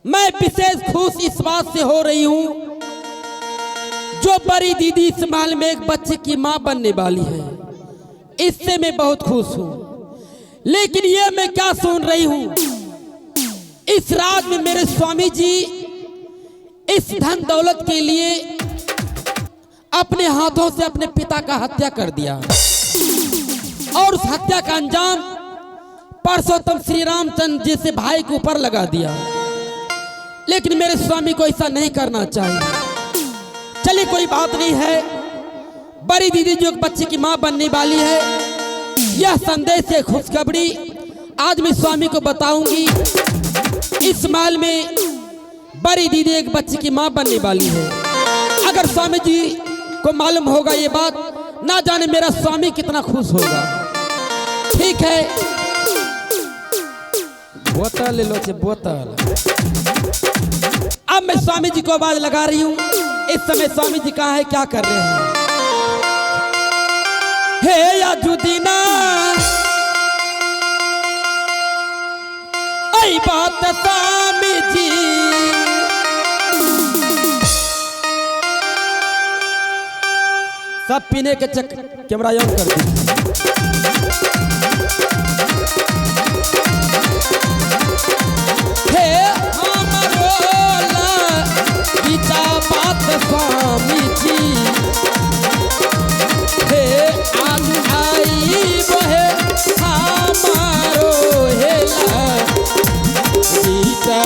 मैं विशेष खुश इस बात से हो रही हूँ जो बड़ी दीदी इस महल में एक बच्चे की माँ बनने वाली है, इससे मैं बहुत खुश हूँ। लेकिन ये मैं क्या सुन रही हूँ, इस राज में मेरे स्वामी जी इस धन दौलत के लिए अपने हाथों से अपने पिता का हत्या कर दिया और उस हत्या का अंजाम परसोत्तम श्री रामचंद्र जैसे भाई के ऊपर लगा दिया। लेकिन मेरे स्वामी को ऐसा नहीं करना चाहिए। चलिए कोई बात नहीं है, बड़ी दीदी जो एक बच्चे की मां बनने वाली है, यह संदेश है खुशखबरी आज मैं स्वामी को बताऊंगी। इस महल में बड़ी दीदी एक बच्चे की मां बनने वाली है। अगर स्वामी जी को मालूम होगा ये बात, ना जाने मेरा स्वामी कितना खुश होगा। ठीक है, बोतल ले लो चे बोतल। अब मैं स्वामी जी को आवाज लगा रही हूँ। इस समय स्वामी जी कहाँ है, क्या कर रहे हैं? हे याजुदीना आई बात स्वामी जी, सब पीने के चक्कर कैमरा ऑन कर दीजिए। हे हमारो गीता बात स्वामी जी, हे आज आई बहे हमारो हेला गीता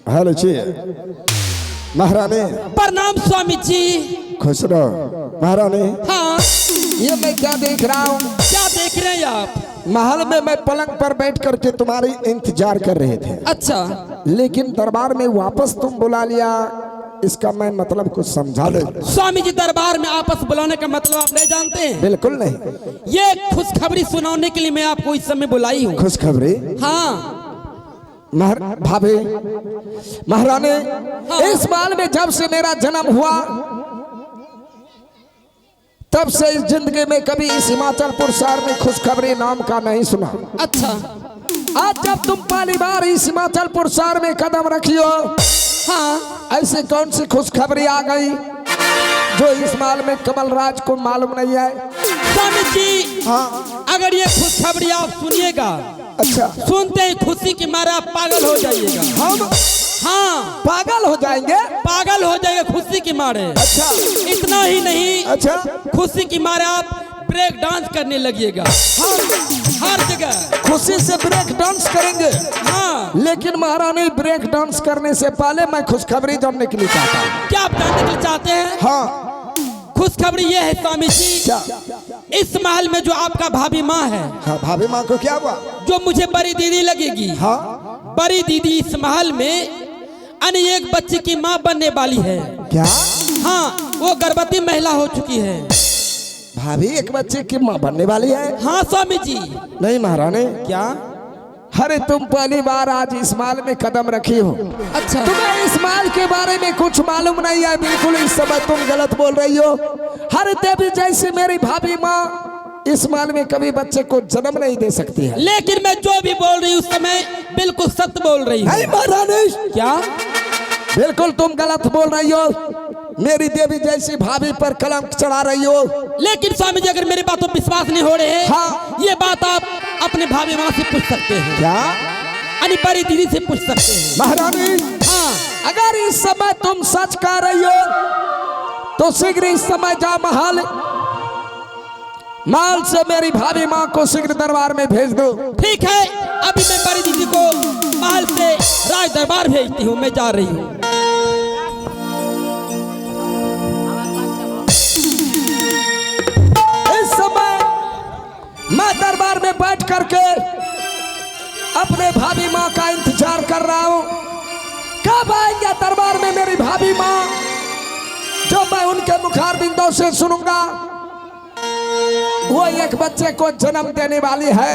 हेलो जी महारानी। प्रणाम स्वामी जी। खुश रहो महारानी। हाँ, ये मैं क्या देख रहा हूँ? क्या देख रहे हैं आप? महल में मैं पलंग पर बैठ करके तुम्हारी इंतजार कर रहे थे। अच्छा, लेकिन दरबार में वापस तुम बुला लिया, इसका मैं मतलब कुछ समझा दे। स्वामी जी दरबार में आपस बुलाने का मतलब आप नहीं जानते हैं? बिल्कुल नहीं। ये खुशखबरी सुनाने के लिए मैं आपको इस समय बुलाई हूँ। खुशखबरी? हाँ भाभी महारानी, हाँ। इस बाल में जब से मेरा जन्म हुआ तब से इस जिंदगी में कभी इस हिमाचलपुर शहर में खुशखबरी नाम का नहीं सुना। अच्छा, आज जब तुम पहली बार इस हिमाचलपुर शहर में कदम रखी हो, हाँ, ऐसे कौन सी खुशखबरी आ गई जो इस माल में कमलराज को मालूम नहीं है? स्वामी जी, हाँ। अगर ये खुशखबरी आप सुनिएगा, अच्छा, सुनते ही खुशी के मारे आप पागल हो जाइएगा। हम? हाँ, पागल हो जाएंगे? पागल हो जाएगा खुशी के मारे। अच्छा, इतना ही नहीं, अच्छा, खुशी के मारे आप ब्रेक डांस करने लगिएगा। हाँ। हर जगह खुशी से ब्रेक डांस करेंगे। हाँ, लेकिन महारानी, ब्रेक डांस करने से पहले मैं खुशखबरी जानने के लिए चाहता हूँ। क्या आप जानने के लिए चाहते हैं? हाँ। खुशखबरी ये है स्वामी जी, क्या? इस महल में जो आपका भाभी माँ है, हाँ, भाभी माँ को क्या हुआ? जो मुझे बड़ी दीदी लगेगी, हाँ। बड़ी दीदी इस महल में एक बच्चे की माँ बनने वाली है। क्या? हाँ, वो गर्भवती महिला हो चुकी है। भाभी एक बच्चे की माँ बनने वाली है? हाँ स्वामी जी। नहीं महारानी। क्या? अरे तुम पहली बार आज इस माल में कदम रखी हो। अच्छा, तुम्हें इस माल के बारे में कुछ मालूम नहीं है। बिल्कुल इस समय तुम गलत बोल रही हो। हर देवी जैसे मेरी भाभी माँ इस माल में कभी बच्चे को जन्म नहीं दे सकती है। लेकिन मैं जो भी बोल रही हूँ उस समय बिल्कुल सत्य बोल रही हूँ। नहीं महारानी, क्या? बिल्कुल तुम गलत बोल रही हो। मेरी देवी जैसी भाभी पर कलम चढ़ा रही हो। लेकिन स्वामी जी, अगर मेरी बातों पर विश्वास नहीं हो रहे हैं, हाँ। ये बात आप अपने भाभी माँ से पूछ सकते हैं। क्या? यानी बड़ी दीदी से पूछ सकते हैं। महारानी, हाँ, अगर इस समय तुम सच कह रही हो तो शीघ्र इस समय जा माल से मेरी भाभी माँ को शीघ्र दरबार में भेज दो। ठीक है, अभी मैं बड़ी दीदी को महल से राज दरबार भेजती हूँ। मैं जा रही हूँ। इस समय मैं दरबार में बैठ करके अपने भाभी माँ का इंतजार कर रहा हूँ। कब आएंगे दरबार में मेरी भाभी माँ, जो मैं उनके मुखार बिंदों से सुनूंगा। वो एक बच्चे को जन्म देने वाली है।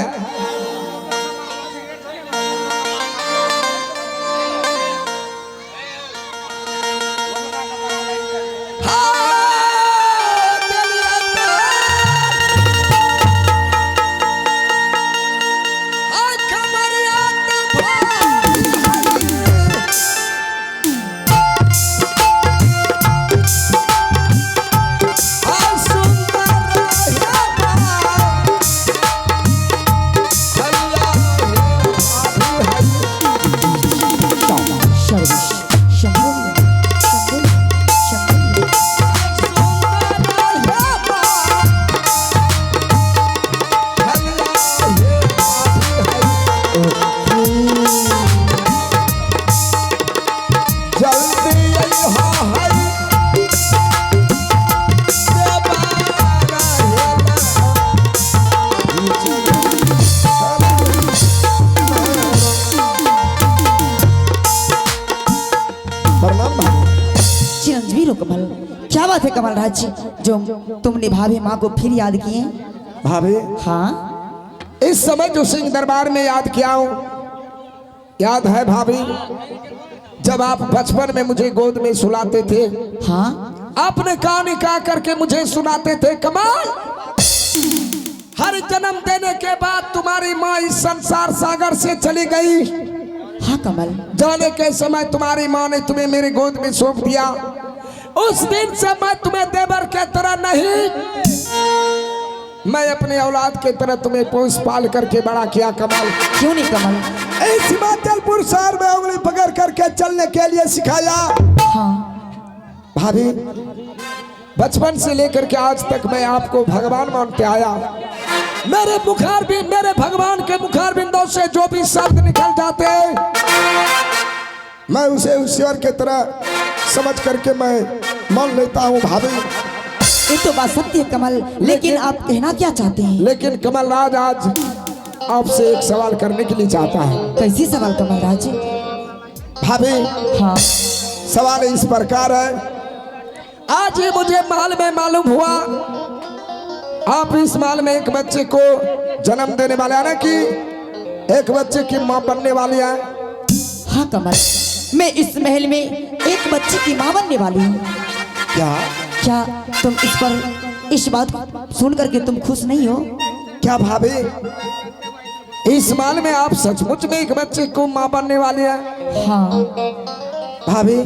कमल, क्या बात है कमल राज जी, जो तुमने भाभी माँ को फिर याद किए? भाभी, हाँ, इस समय जो सिंह दरबार में याद किया हूँ, याद है भाभी जब आप बचपन में मुझे गोद में सुलाते थे। हाँ, आपने कहानी कहा करके मुझे सुनाते थे। कमाल, हर जन्म देने के बाद तुम्हारी माँ इस संसार सागर से चली गई। हाँ कमल, जाने के समय तुम्हारी माँ ने तुम्हें मेरे गोद में सौंप दिया। उस दिन से मैं तुम्हें देवर के तरह नहीं, मैं अपने औलाद के तरह तुम्हें पोस पाल करके बड़ा किया। कमल, क्यों नहीं कमल? इस हिमाचलपुर शहर में उंगली पकड़ करके चलने के लिए सिखाया। हाँ भाभी, बचपन से लेकर के आज तक मैं आपको भगवान मानते आया। मेरे भगवान के मुखार बिंदों से जो भी शब्द निकल जाते हैं, मैं उसे ईश्वर के तरह समझ करके मैं मान लेता हूँ। भाभी, ये तो बात सत्य है कमल, लेकिन आप कहना क्या चाहते हैं? लेकिन कमल राज आज आपसे एक सवाल करने के लिए चाहता है। कैसी सवाल कमल राज? भाभी, हाँ, सवाल इस प्रकार है। आज ही मुझे महल में मालूम हुआ आप इस महल में एक बच्चे को जन्म देने वाले हैं ना, कि एक बच्चे की माँ बनने वाली है। हाँ कमल, मैं इस महल में एक बच्चे की माँ बनने वाली हूँ। क्या तुम इस बात सुन करके तुम खुश नहीं हो? क्या भाभी, इस महल में आप सचमुच में एक बच्चे को माँ बनने वाली है? हाँ भाभी,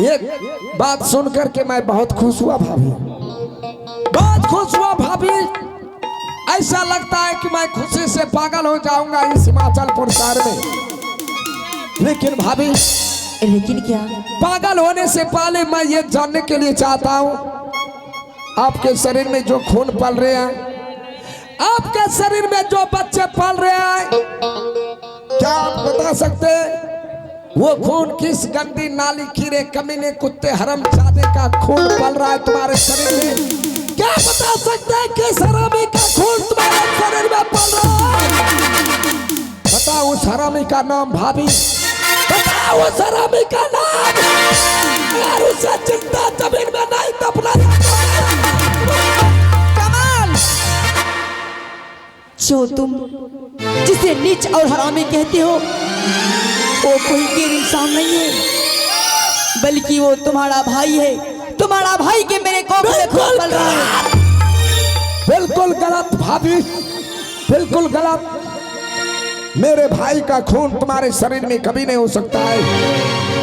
ये बात सुन करके मैं बहुत खुश हुआ। भाभी, बहुत खुश हुआ। भाभी, ऐसा लगता है कि मैं खुशी से पागल हो जाऊंगा इस हिमाचलपुर शहर में। लेकिन भाभी, लेकिन क्या? पागल होने से पहले मैं ये जानने के लिए चाहता हूँ, आपके शरीर में जो खून पल रहे हैं, आपके शरीर में जो बच्चे पल रहे हैं, क्या आप बता सकते हैं वो खून किस गंदी नाली कीड़े कमीने कुत्ते हरामजादे का खून पल रहा है तुम्हारे शरीर में? क्या बता सकते हैं किस हरामी का खून तुम्हारे शरीर में पल रहा है? बताओ उस हरामी का नाम। भाभी, बताओ उस हरामी का नाम। अगर उसे चिंता जमीन में नहीं दफना कमाल, जो तुम जिसे नीच और हरामी कहते हो, वो कोई गिर इंसान नहीं है, बल्कि वो तुम्हारा भाई है। तुम्हारा भाई के मेरे कोख में खून पल रहा है। बिल्कुल गलत भाभी, बिल्कुल गलत। मेरे भाई का खून तुम्हारे शरीर में कभी नहीं हो सकता है।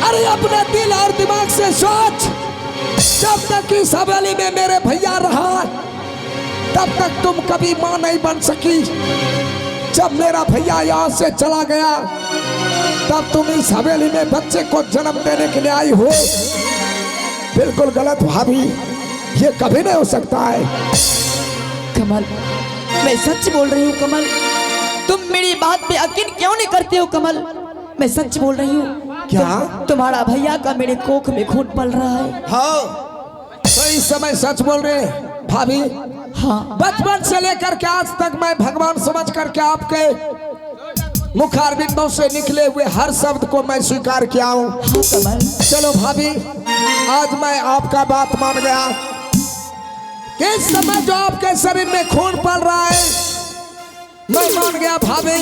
अरे अपने दिल और दिमाग से सोच, जब तक इस हवेली में मेरे भैया रहा, तब तक तुम कभी मां नहीं बन सकी। जब मेरा भैया यहाँ से चला गया, तब तुम इस हवेली में बच्चे को जन्म देने के लिए आई हो। बिल्कुल गलत भाभी, ये कभी नहीं हो सकता है। कमल, मैं सच बोल रही हूँ कमल, तुम मेरी बात पे यकीन क्यों नहीं करते हो कमल? मैं सच बोल रही हूँ। क्या? तुम्हारा भैया का मेरे कोख में खून पल रहा है। हाँ, सही समय सच बोल रहे हैं भाभी। हाँ, बचपन से लेकर के आज तक मैं भगवान समझ करके आपके मुखारबिंदों से निकले हुए हर शब्द को मैं स्वीकार किया हूँ। हाँ कमल, चलो भाभी, आज मैं आपका बात मान गया। कि इस समय जो आपके शरीर में खून पल रहा है, मैं मान गया भाभी